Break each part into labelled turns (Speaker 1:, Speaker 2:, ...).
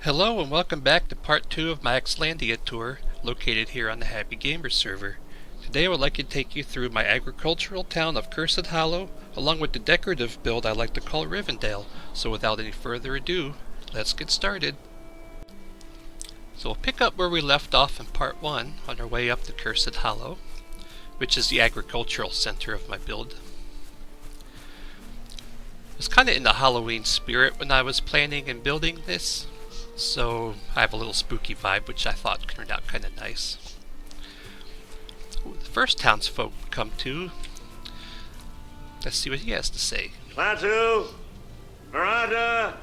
Speaker 1: Hello and welcome back to part 2 of my Xlandia tour, located here on the Happy Gamers server. Today I would like to take you through my agricultural town of Cursed Hollow, along with the decorative build I like to call Rivendell. So without any further ado, let's get started. So we'll pick up where we left off in part 1, on our way up to Cursed Hollow, which is the agricultural center of my build. I was kind of in the Halloween spirit when I was planning and building this, so I have a little spooky vibe, which I thought turned out kind of nice. The first townsfolk come to. Let's see what he has to say.
Speaker 2: Klaatu! Miranda!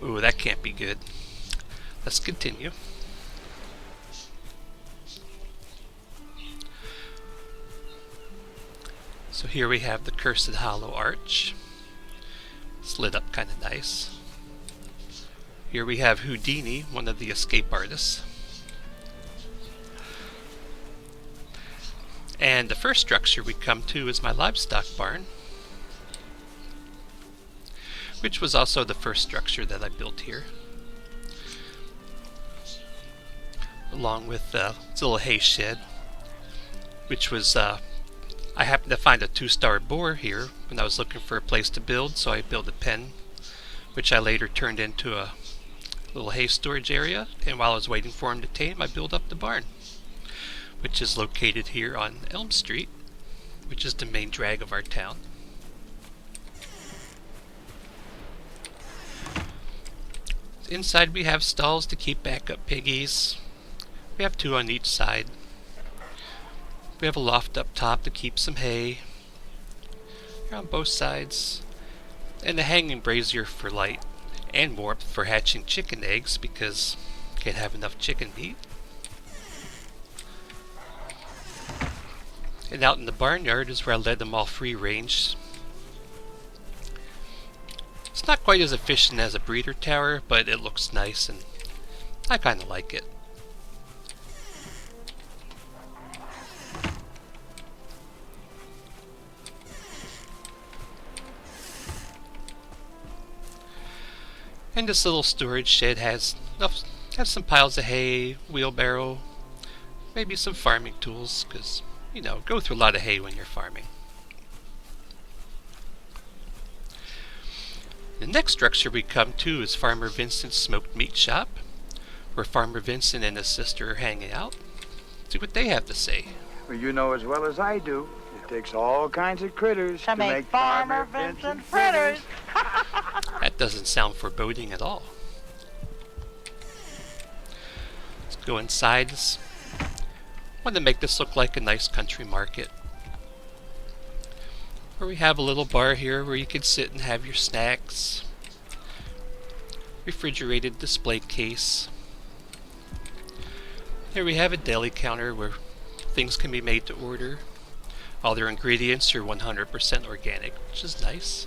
Speaker 1: Ooh, that can't be good. Let's continue. So here we have the Cursed Hollow Arch. It's lit up kind of nice. Here we have Houdini, one of the escape artists. And the first structure we come to is my livestock barn, which was also the first structure that I built here, along with this little hay shed, which was I happened to find a 2-star boar here when I was looking for a place to build, so I built a pen, which I later turned into a little hay storage area, and while I was waiting for him to tame, I built up the barn, which is located here on Elm Street, which is the main drag of our town. Inside we have stalls to keep backup piggies. We have 2 on each side. We have a loft up top to keep some hay here on both sides, and a hanging brazier for light and warmth for hatching chicken eggs because can't have enough chicken meat. And out in the barnyard is where I let them all free range. It's not quite as efficient as a breeder tower, but it looks nice and I kinda like it. And this little storage shed has some piles of hay, wheelbarrow, maybe some farming tools, because, you know, go through a lot of hay when you're farming. The next structure we come to is Farmer Vincent's Smoked Meat Shop, where Farmer Vincent and his sister are hanging out. See what they have to say.
Speaker 3: Well, you know as well as I do, it takes all kinds of critters to make Farmer Vincent fritters.
Speaker 1: That doesn't sound foreboding at all. Let's go inside. I want to make this look like a nice country market, where we have a little bar here where you can sit and have your snacks. Refrigerated display case. Here we have a deli counter where things can be made to order. All their ingredients are 100% organic, which is nice.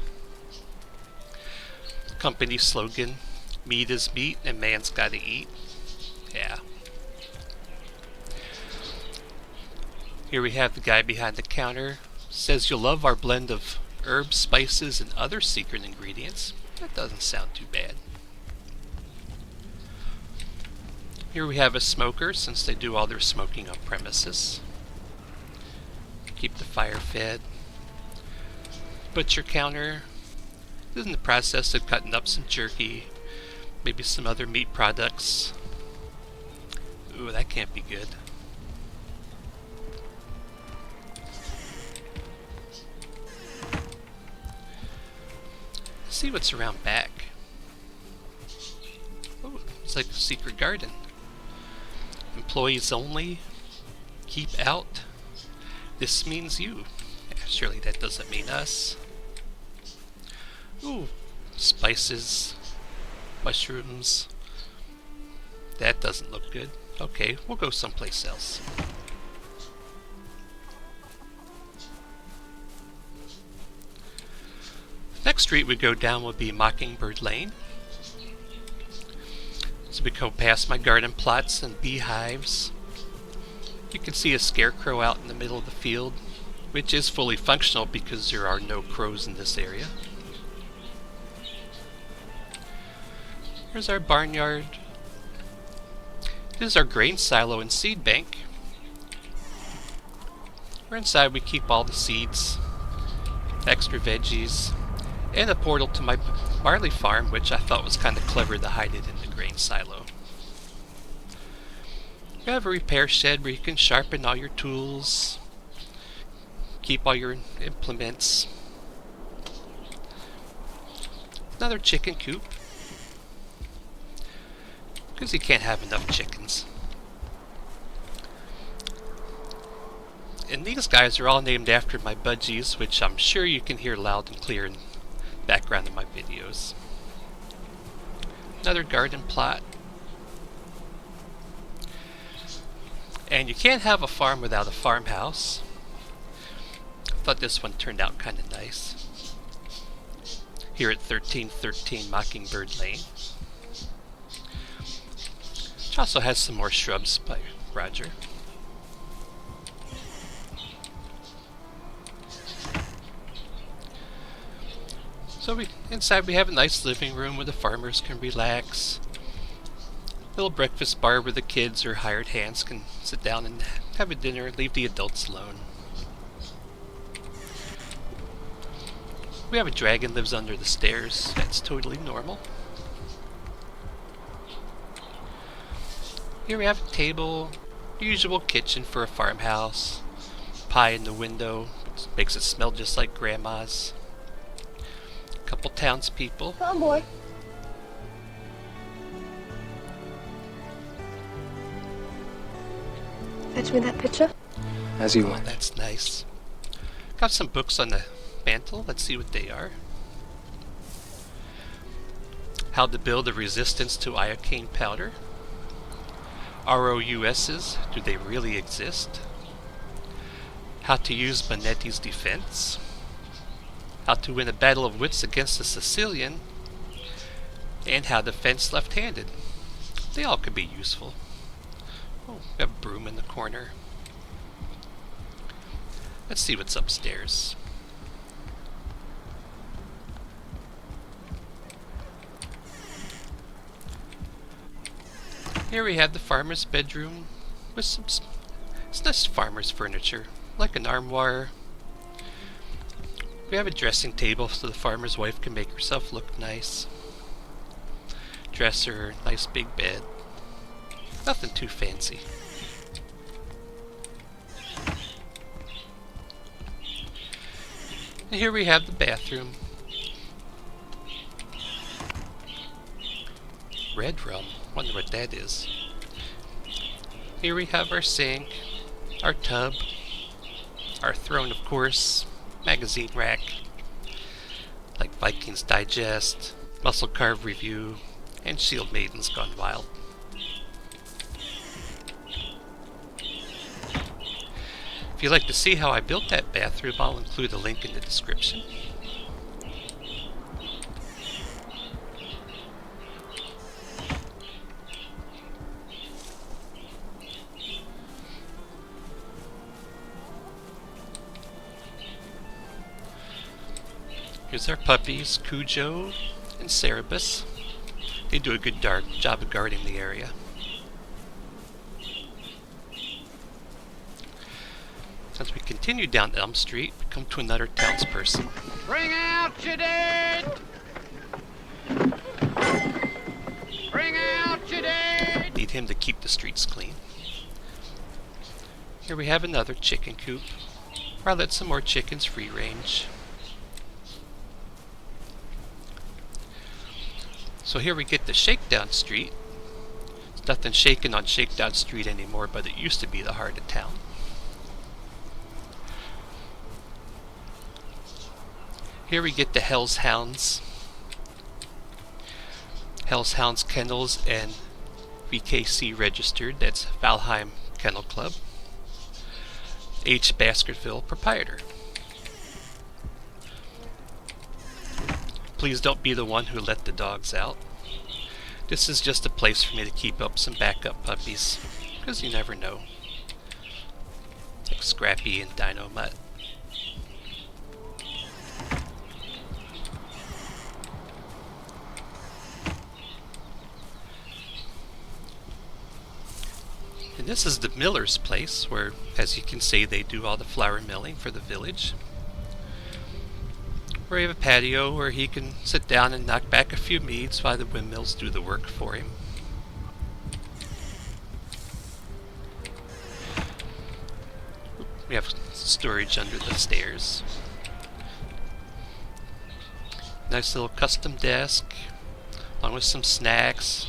Speaker 1: Company slogan, meat is meat and man's gotta eat. Yeah. Here we have the guy behind the counter. Says you'll love our blend of herbs, spices, and other secret ingredients. That doesn't sound too bad. Here we have a smoker, since they do all their smoking on premises. Keep the fire fed. Butcher counter. In the process of cutting up some jerky, maybe some other meat products. Ooh, that can't be good. Let's see what's around back. Oh, it's like a secret garden. Employees only. Keep out. This means you. Yeah, surely that doesn't mean us. Ooh, spices, mushrooms. That doesn't look good. Okay, we'll go someplace else. Next street we go down will be Mockingbird Lane. So we go past my garden plots and beehives. You can see a scarecrow out in the middle of the field, which is fully functional because there are no crows in this area. Here's our barnyard. This is our grain silo and seed bank. Where inside we keep all the seeds, extra veggies, and a portal to my barley farm, which I thought was kind of clever to hide it in the grain silo. We have a repair shed where you can sharpen all your tools, keep all your implements. Another chicken coop, because you can't have enough chickens. And these guys are all named after my budgies, which I'm sure you can hear loud and clear in the background of my videos. Another garden plot. And you can't have a farm without a farmhouse. I thought this one turned out kind of nice. Here at 1313 Mockingbird Lane. Which also has some more shrubs by Roger. So inside we have a nice living room where the farmers can relax. Little breakfast bar where the kids or hired hands can sit down and have a dinner and leave the adults alone. We have a dragon lives under the stairs. That's totally normal. Here we have a table, usual kitchen for a farmhouse, pie in the window, which makes it smell just like Grandma's. Couple townspeople.
Speaker 4: Come on, boy. Fetch me that picture.
Speaker 5: As you
Speaker 1: Oh,
Speaker 5: want.
Speaker 1: that's nice. Got some books on the mantle. Let's see what they are. How to build a resistance to iocane powder. ROUSs, do they really exist? How to use Manetti's defense. How to win a battle of wits against a Sicilian. And how to fence left-handed. They all could be useful. Oh, we have a broom in the corner. Let's see what's upstairs. Here we have the farmer's bedroom with some it's nice farmer's furniture, like an armoire. We have a dressing table so the farmer's wife can make herself look nice. Dresser, nice big bed. Nothing too fancy. And here we have the bathroom. Red rum. Wonder what that is. Here we have our sink, our tub, our throne, of course, magazine rack, like Vikings Digest, Muscle Carve Review, and Shield Maidens Gone Wild. If you'd like to see how I built that bathroom, I'll include a link in the description. Here's our puppies, Cujo and Cerebus. They do a good job of guarding the area. As we continue down Elm Street, we come to another townsperson.
Speaker 6: Bring out your dead! Bring out your dead!
Speaker 1: Need him to keep the streets clean. Here we have another chicken coop, where I let some more chickens free range. So here we get to Shakedown Street. There's nothing shaking on Shakedown Street anymore, but it used to be the heart of town. Here we get to Hell's Hounds. Hell's Hounds Kennels and VKC registered. That's Valheim Kennel Club. H. Baskerville, proprietor. Please don't be the one who let the dogs out. This is just a place for me to keep up some backup puppies, because you never know. Like Scrappy and Dino Mutt. And this is the miller's place, where, as you can see, they do all the flour milling for the village. Where you have a patio where he can sit down and knock back a few meads while the windmills do the work for him. We have storage under the stairs. Nice little custom desk, along with some snacks.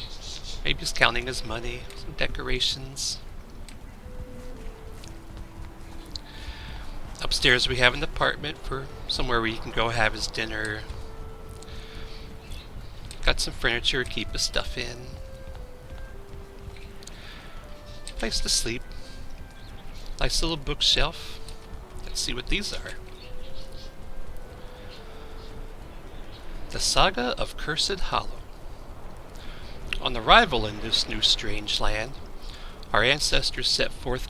Speaker 1: Maybe he's counting his money, some decorations. Upstairs we have an apartment for somewhere where he can go have his dinner. Got some furniture to keep his stuff in. Place to sleep. Nice little bookshelf. Let's see what these are. The Saga of Cursed Hollow. On arrival in this new strange land, our ancestors set forth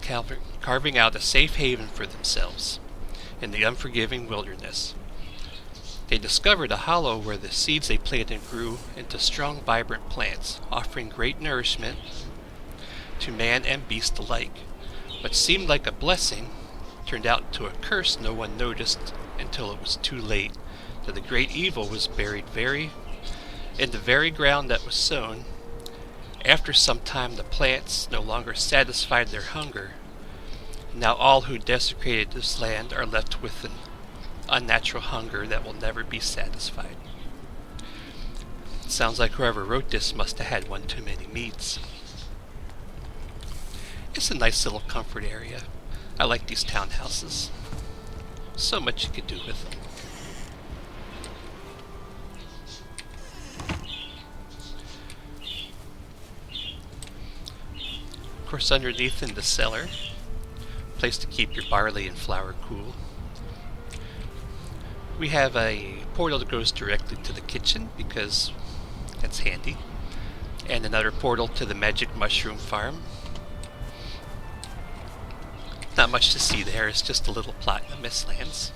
Speaker 1: carving out a safe haven for themselves in the unforgiving wilderness. They discovered a hollow where the seeds they planted grew into strong, vibrant plants, offering great nourishment to man and beast alike. What seemed like a blessing turned out to a curse no one noticed until it was too late, that the great evil was buried in the very ground that was sown. After some time the plants no longer satisfied their hunger. Now all who desecrated this land are left with an unnatural hunger that will never be satisfied. Sounds like whoever wrote this must have had one too many meats. It's a nice little comfort area. I like these townhouses. So much you could do with them. Of course, underneath in the cellar, place to keep your barley and flour cool. We have a portal that goes directly to the kitchen because that's handy, and another portal to the magic mushroom farm. Not much to see there, it's just a little plot in the Mistlands.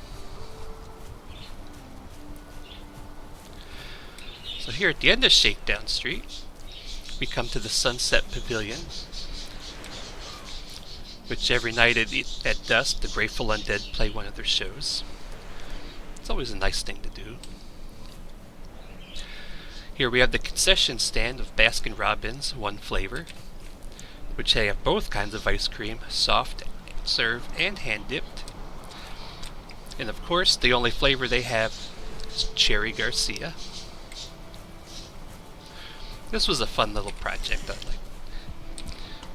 Speaker 1: So here at the end of Shakedown Street, we come to the Sunset Pavilion, which every night at dusk the Grateful Undead play one of their shows. It's always a nice thing to do. Here we have the concession stand of Baskin Robbins, one flavor, which they have both kinds of ice cream, soft, served, and hand-dipped. And of course, the only flavor they have is Cherry Garcia. This was a fun little project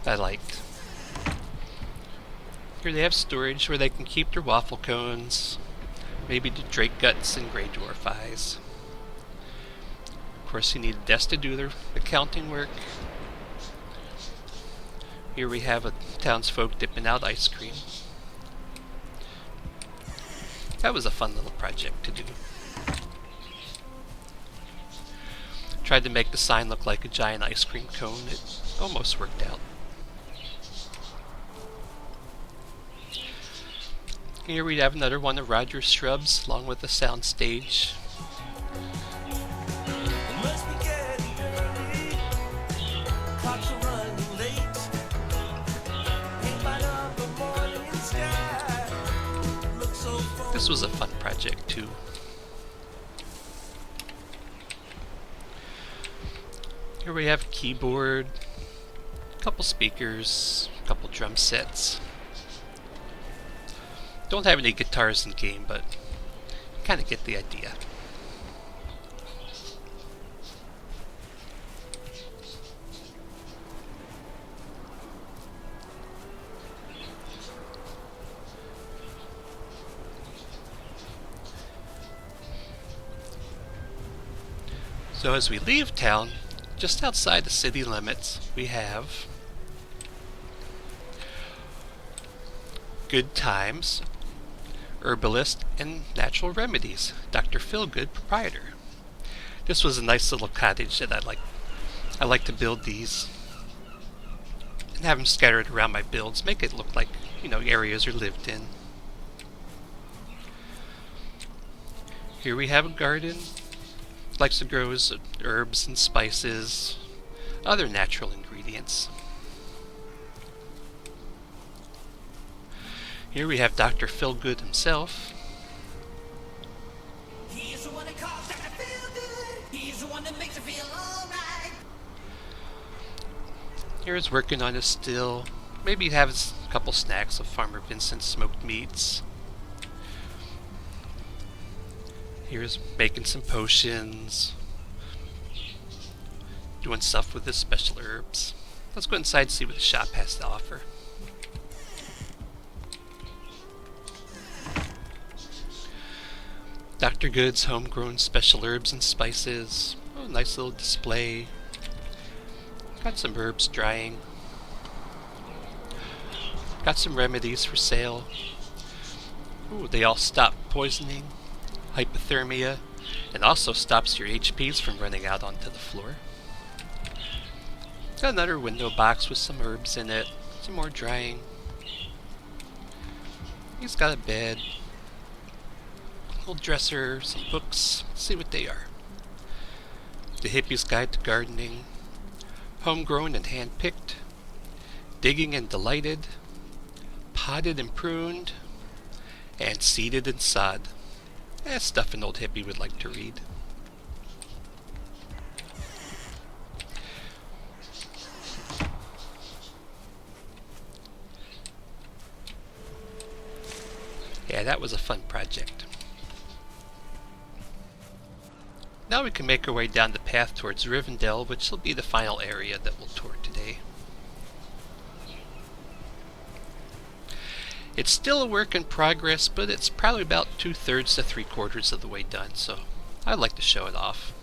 Speaker 1: I liked. Here they have storage where they can keep their waffle cones, maybe the Drake Guts and Grey Dwarf Eyes. Of course, you need a desk to do their accounting work. Here we have a townsfolk dipping out ice cream. That was a fun little project to do. Tried to make the sign look like a giant ice cream cone. It almost worked out. Here we have another one of Roger's shrubs, along with a sound stage. This was a fun project too. Here we have a keyboard, a couple speakers, a couple drum sets. Don't have any guitars in the game, but kind of get the idea. So as we leave town, just outside the city limits, we have Good Times, Herbalist and Natural Remedies, Dr. Feelgood, proprietor. This was a nice little cottage that I like. I like to build these and have them scattered around my builds, make it look like, areas are lived in. Here we have a garden. Likes to grow herbs and spices, other natural ingredients. Here we have Dr. Feelgood himself.
Speaker 4: He's the one that calls Dr. Feelgood. He's the one that makes you feel alright.
Speaker 1: Here's working on his still. Maybe have a couple snacks of Farmer Vincent's smoked meats. Here's making some potions. Doing stuff with his special herbs. Let's go inside and see what the shop has to offer. Dr. Good's homegrown special herbs and spices. Oh, nice little display. Got some herbs drying. Got some remedies for sale. Ooh, they all stop poisoning, hypothermia, and also stops your HPs from running out onto the floor. Got another window box with some herbs in it, some more drying. He's got a bed, a little dresser, some books. Let's see what they are. The Hippie's Guide to Gardening, Homegrown and Hand-Picked, Digging and Delighted, Potted and Pruned, and Seeded and Sod. That's stuff an old hippie would like to read. Yeah, that was a fun project. Now we can make our way down the path towards Rivendell, which will be the final area that we'll tour today. It's still a work in progress, but it's probably about 2/3 to 3/4 of the way done, so I'd like to show it off.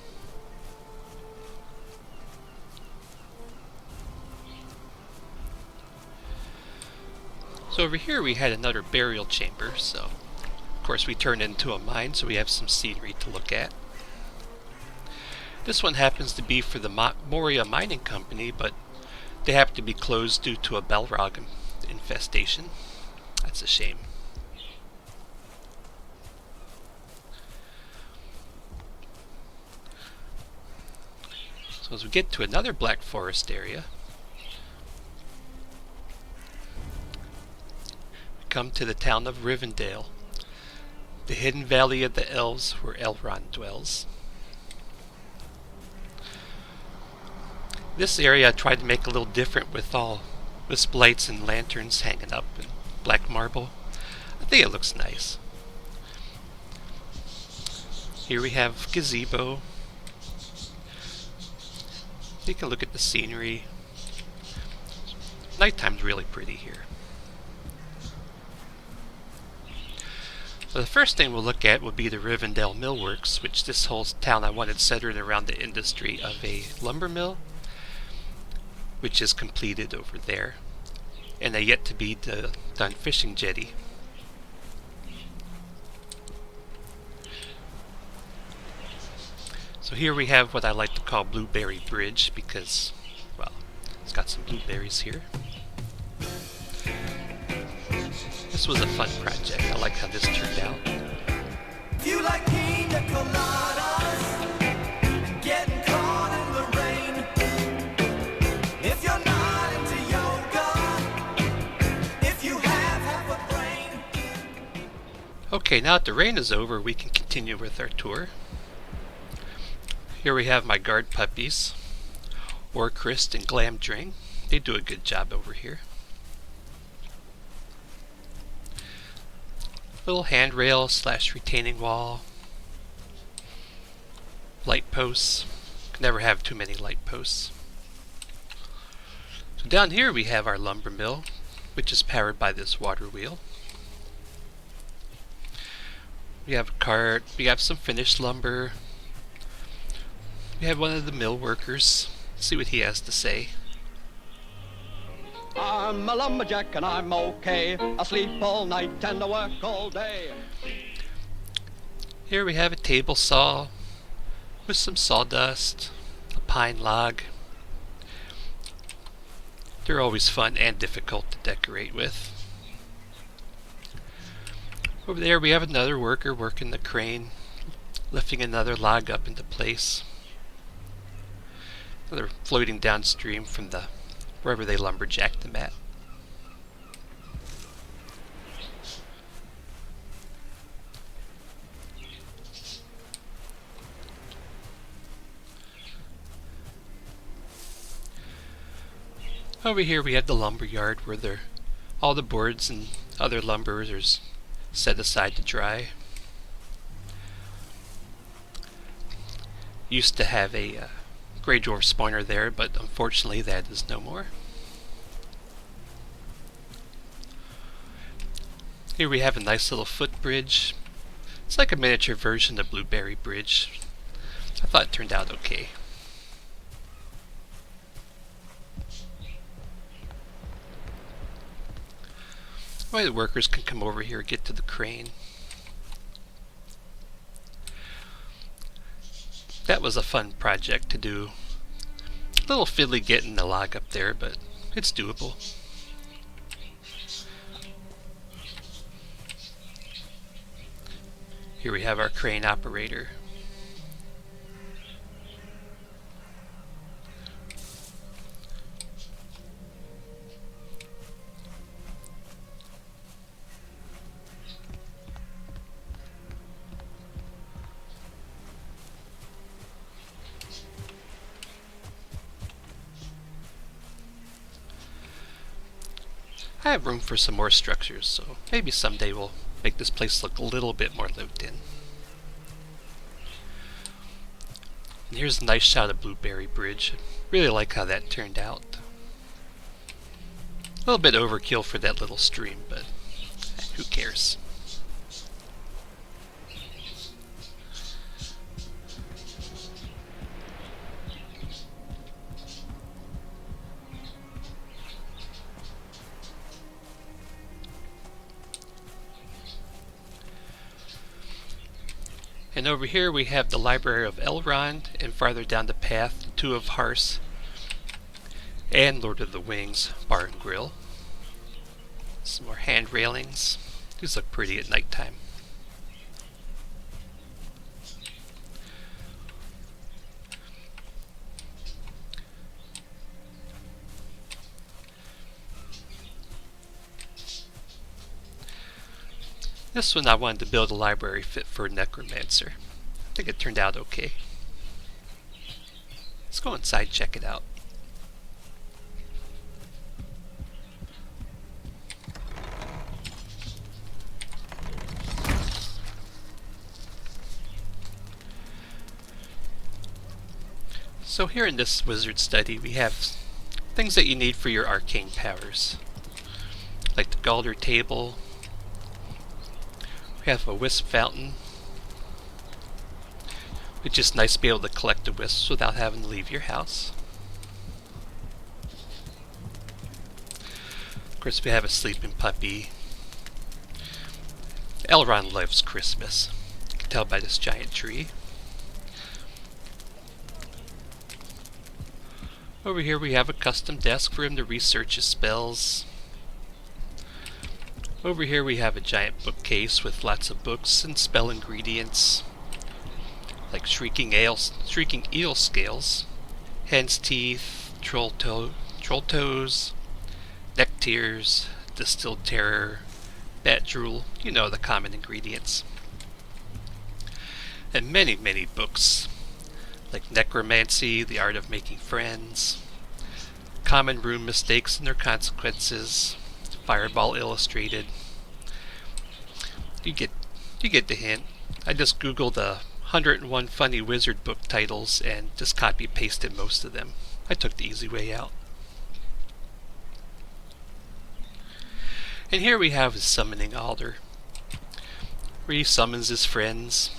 Speaker 1: So over here we had another burial chamber, so of course we turned into a mine, so we have some scenery to look at. This one happens to be for the Moria Mining Company, but they have to be closed due to a Balrog infestation. That's a shame. So as we get to another Black Forest area, we come to the town of Rivendell, the hidden valley of the elves where Elrond dwells. This area I tried to make a little different with lights and lanterns hanging up and black marble. I think it looks nice. Here we have gazebo. You can look at the scenery. Nighttime's really pretty here. So the first thing we'll look at will be the Rivendell Millworks, which this whole town I wanted centered around the industry of a lumber mill, which is completed over there, and a yet to be done fishing jetty. So here we have what I like to call Blueberry Bridge because, well, it's got some blueberries here. This was a fun project. I like how this turned out.
Speaker 4: If you like pina coladas and getting caught in the rain, if you're not into yoga, if you have half a brain.
Speaker 1: Okay, now that the rain is over, we can continue with our tour. Here we have my guard puppies, Orcrist and Glamdring. They do a good job over here. Little handrail / retaining wall. Light posts. Can never have too many light posts. So down here we have our lumber mill, which is powered by this water wheel. We have a cart. We have some finished lumber. We have one of the mill workers. Let's see what he has to say.
Speaker 5: I'm a lumberjack and I'm okay. I sleep all night and I work all day.
Speaker 1: Here we have a table saw with some sawdust, a pine log. They're always fun and difficult to decorate with. Over there we have another worker working the crane, lifting another log up into place. They're floating downstream from wherever they lumberjacked them at. Over here we have the lumber yard where all the boards and other lumber is set aside to dry. Used to have a gray dwarf spawner there, but unfortunately that is no more. Here we have a nice little footbridge. It's like a miniature version of Blueberry Bridge. I thought it turned out okay. Well, the workers can come over here and get to the crane. That was a fun project to do. A little fiddly getting the log up there, but it's doable. Here we have our crane operator. I have room for some more structures, so maybe someday we'll make this place look a little bit more lived in. And here's a nice shot of Blueberry Bridge. Really like how that turned out. A little bit overkill for that little stream, but who cares? And over here we have the Library of Elrond, and farther down the path, the Two of Hearts and Lord of the Wings Bar and Grill. Some more hand railings. These look pretty at nighttime. This one I wanted to build a library fit for a necromancer. I think it turned out okay. Let's go inside and check it out. So here in this wizard study we have things that you need for your arcane powers. Like the Galder table. We have a wisp fountain, which is nice to be able to collect the wisps without having to leave your house. Of course we have a sleeping puppy. Elrond loves Christmas. You can tell by this giant tree. Over here we have a custom desk for him to research his spells. Over here we have a giant bookcase with lots of books and spell ingredients like shrieking eel scales, hen's teeth, troll toes, neck tears, distilled terror, bat drool, you know, the common ingredients. And many, many books like necromancy, the art of making friends, common room mistakes and their consequences, Fireball Illustrated. You get the hint. I just googled 101 funny wizard book titles and just copy pasted most of them. I took the easy way out. And here we have his summoning altar, where he summons his friends.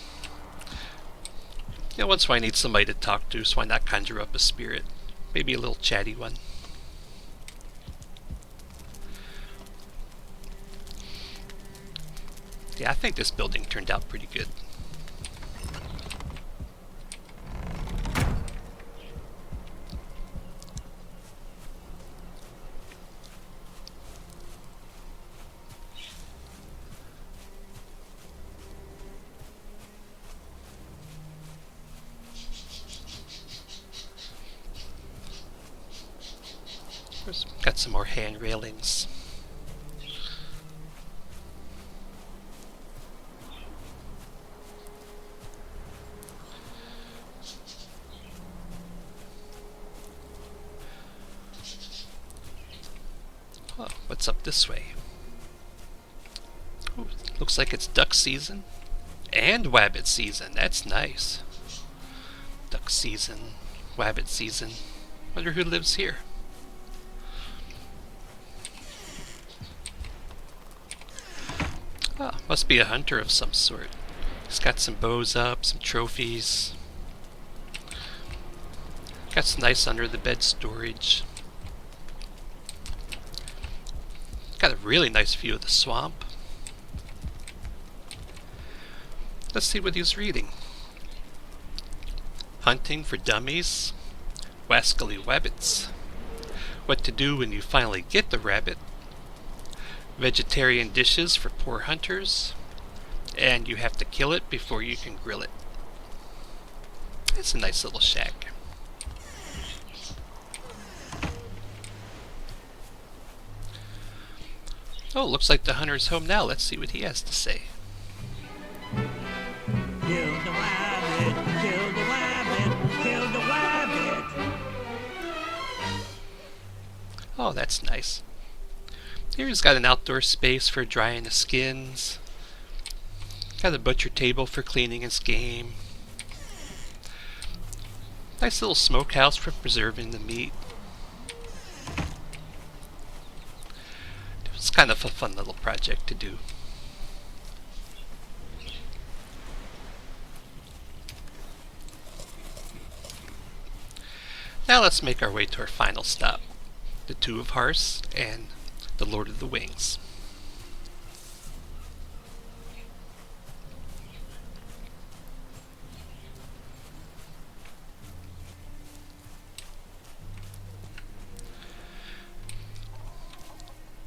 Speaker 1: You know, once I need somebody to talk to, so why not conjure up a spirit? Maybe a little chatty one. Yeah, I think this building turned out pretty good. Got some more hand railings. what's up this way. Ooh, looks like it's duck season and wabbit season. That's nice. Duck season, wabbit season. Wonder who lives here. Oh, must be a hunter of some sort. He's got some bows up, some trophies. Got some nice under the bed storage. Got a really nice view of the swamp. Let's see what he's reading. Hunting for Dummies, Wascally Wabbits, What to Do When You Finally Get the Rabbit, Vegetarian Dishes for Poor Hunters, and You Have to Kill It Before You Can Grill It. It's a nice little shack. Oh, looks like the hunter's home now. Let's see what he has to say.
Speaker 7: Kill the wabbit, kill the wabbit, kill the wabbit.
Speaker 1: Oh, that's nice. Here he's got an outdoor space for drying the skins. Got a butcher table for cleaning his game. Nice little smokehouse for preserving the meat. It's kind of a fun little project to do. Now let's make our way to our final stop, the Two of Hearts and the Lord of the Wings.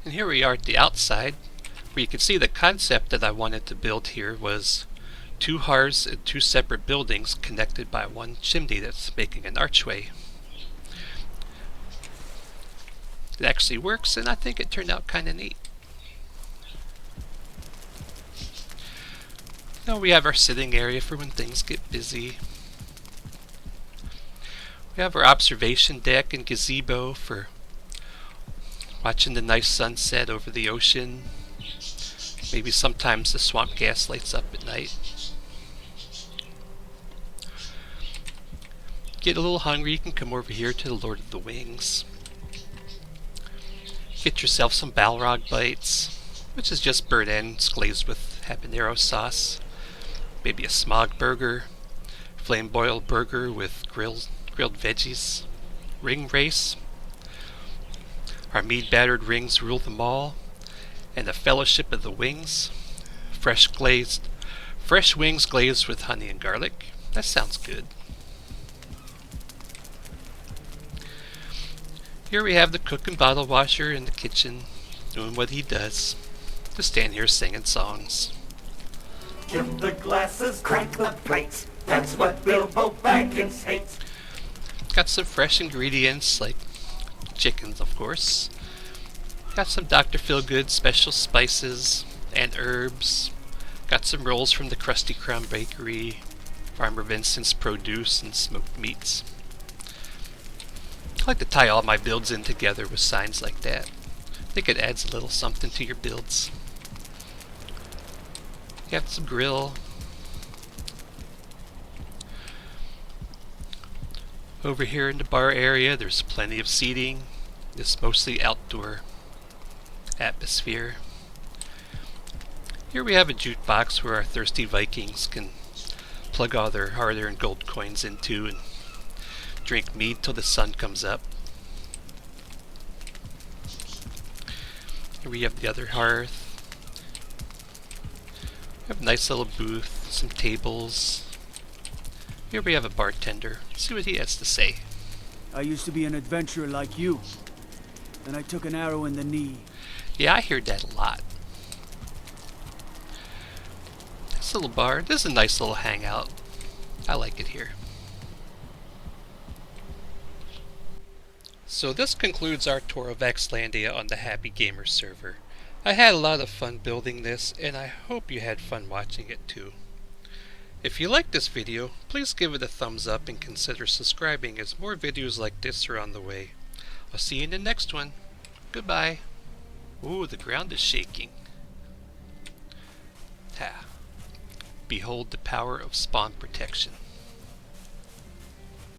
Speaker 1: And here we are at the outside, where you can see the concept that I wanted to build here was two hearths and two separate buildings connected by one chimney that's making an archway. It actually works, and I think it turned out kind of neat. Now we have our sitting area for when things get busy. We have our observation deck and gazebo for watching the nice sunset over the ocean. Maybe sometimes the swamp gas lights up at night. Get a little hungry, you can come over here to the Lord of the Wings. Get yourself some Balrog bites, which is just burnt ends glazed with habanero sauce. Maybe a smog burger, flame boiled burger with grilled veggies. Ring race. Our mead battered rings rule them all. And the Fellowship of the Wings. Fresh wings glazed with honey and garlic. That sounds good. Here we have the cook and bottle washer in the kitchen, doing what he does. Just stand here singing songs.
Speaker 4: Give the glasses, crank the plates. That's what Bilbo Baggins hates.
Speaker 1: Got some fresh ingredients like chickens, of course. Got some Dr. Feelgood special spices and herbs. Got some rolls from the Krusty Krumb Bakery, Farmer Vincent's produce and smoked meats. I like to tie all my builds in together with signs like that. I think it adds a little something to your builds. You have some grill. Over here in the bar area, there's plenty of seating. It's mostly outdoor atmosphere. Here we have a jukebox where our thirsty Vikings can plug all their hard-earned gold coins into and drink mead till the sun comes up. Here we have the other hearth. We have a nice little booth, some tables. Here we have a bartender. Let's see what he has to say.
Speaker 8: I used to be an adventurer like you. Then I took an arrow in the knee.
Speaker 1: Yeah, I hear that a lot. Nice little bar. This is a nice little hangout. I like it here. So this concludes our tour of Xlandia on the Happy Gamer server. I had a lot of fun building this, and I hope you had fun watching it too. If you liked this video, please give it a thumbs up and consider subscribing as more videos like this are on the way. I'll see you in the next one. Goodbye. Ooh, the ground is shaking. Ha. Behold the power of spawn protection.